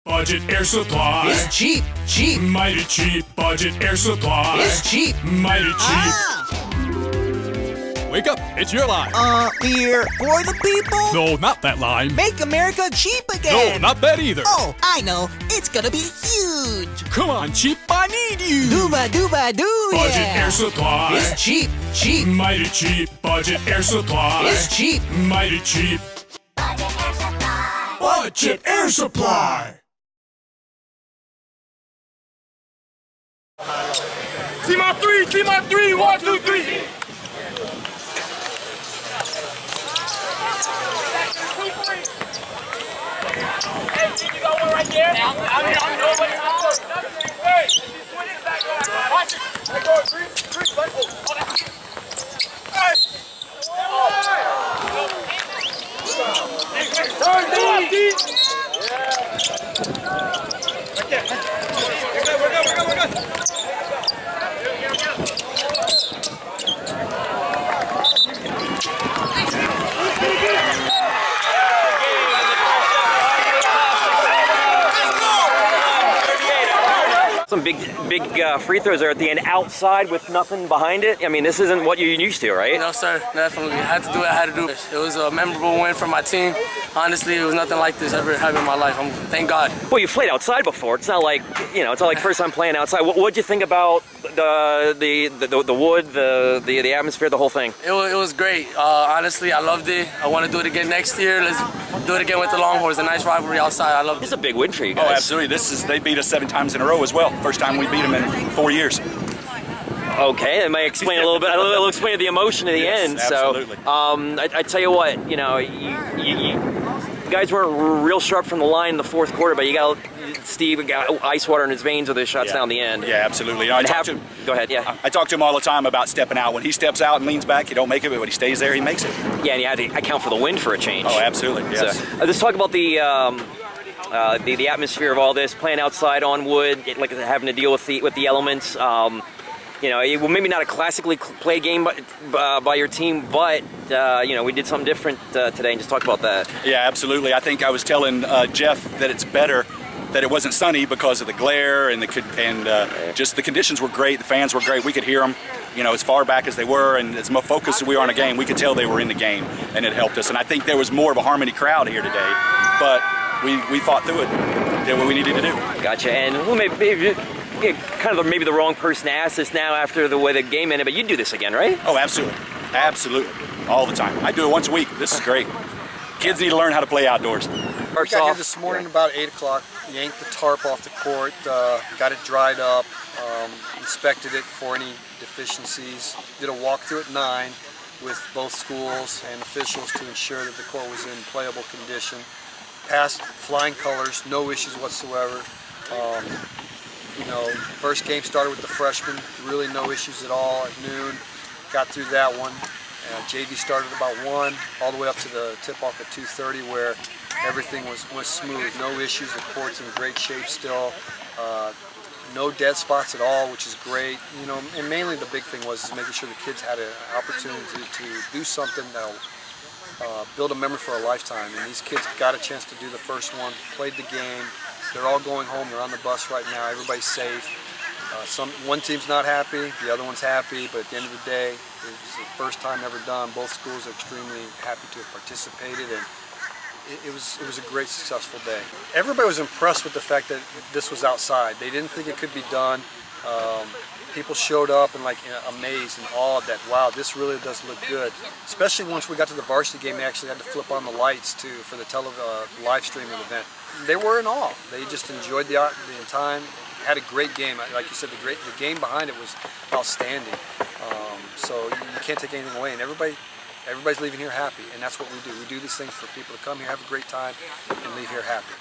Budget air supply. It's cheap, cheap. Mighty cheap. Budget air supply. It's cheap. Mighty cheap. Ah! Wake up, it's your line. Beer for the people? No, not that line. Make America cheap No, again. not that either. Oh, I know. It's gonna be huge. Come on, cheap, I need you. Dooba dooba doo, Budget yeah. air supply. It's cheap, cheap. Mighty cheap. Budget air supply. It's cheap. Mighty cheap. Budget air supply. Team on three, team on three, 1, 2, 3. Hey, you got one right there. I'm nobody. Hey, swing it back on. Watch it. Let go. 3, 3. Hey. Turn D. Right there. We're good. Some big free throws there at the end, outside with nothing behind it. I mean, this isn't what you're used to, right? No, sir, definitely. I had to do what I had to do. It was a memorable win for my team. Honestly, it was nothing like this ever happened in my life. Thank God. Well, you've played outside before. It's not like, it's not like first time playing outside. What'd you think about the wood, the atmosphere, the whole thing? It was great. Honestly, I loved it. I want to do it again next year. Let's do it again with the Longhorns. A nice rivalry outside. I love it. This is a big win for you guys. Oh, absolutely. They beat us 7 times in a row as well. First time we beat them in 4 years. Okay, that might explain a little bit. It'll explain the emotion at the end. Absolutely. So, I tell you what, you guys weren't real sharp from the line in the fourth quarter, but you got Steve got ice water in his veins with his shots down the end. Yeah, absolutely. Go ahead. Yeah. I talk to him all the time about stepping out. When he steps out and leans back, he don't make it, but when he stays there, he makes it. Yeah, and you had to account for the wind for a change. Oh, absolutely. Yes. So, let's talk about the atmosphere of all this, playing outside on wood, like having to deal with the elements. Maybe not a classically played game by your team, but we did something different today, and just talk about that. Yeah, absolutely. I think I was telling Jeff that it's better that it wasn't sunny because of the glare and just the conditions were great. The fans were great. We could hear them, as far back as they were, and as much focused as we were on a game, we could tell they were in the game, and it helped us. And I think there was more of a harmony crowd here today, but we fought through it, did what we needed to do. Gotcha. And maybe the wrong person to ask this now after the way the game ended, but you'd do this again, right? Oh, absolutely. Absolutely. All the time. I do it once a week. This is great. Kids need to learn how to play outdoors. We got here this morning about 8 o'clock, yanked the tarp off the court, got it dried up, inspected it for any deficiencies, did a walkthrough at 9 with both schools and officials to ensure that the court was in playable condition. Passed flying colors, no issues whatsoever. First game started with the freshmen, really no issues at all at noon. Got through that one. JV started about 1, all the way up to the tip-off at 2:30, where everything was smooth, no issues. The court's in great shape still. No dead spots at all, which is great. And mainly the big thing was making sure the kids had an opportunity to do something that'll build a memory for a lifetime. And these kids got a chance to do the first one, played the game. They're all going home. They're on the bus right now. Everybody's safe. One team's not happy, the other one's happy, but at the end of the day, it's the first time ever done. Both schools are extremely happy to have participated, and it was a great, successful day. Everybody was impressed with the fact that this was outside. They didn't think it could be done. People showed up and amazed and awed that, wow, this really does look good. Especially once we got to the varsity game, they actually had to flip on the lights for the live streaming event. They were in awe. They just enjoyed the time. Had a great game. Like you said, the game behind it was outstanding. So you can't take anything away, and everybody's leaving here happy, and that's what we do. We do these things for people to come here, have a great time, and leave here happy.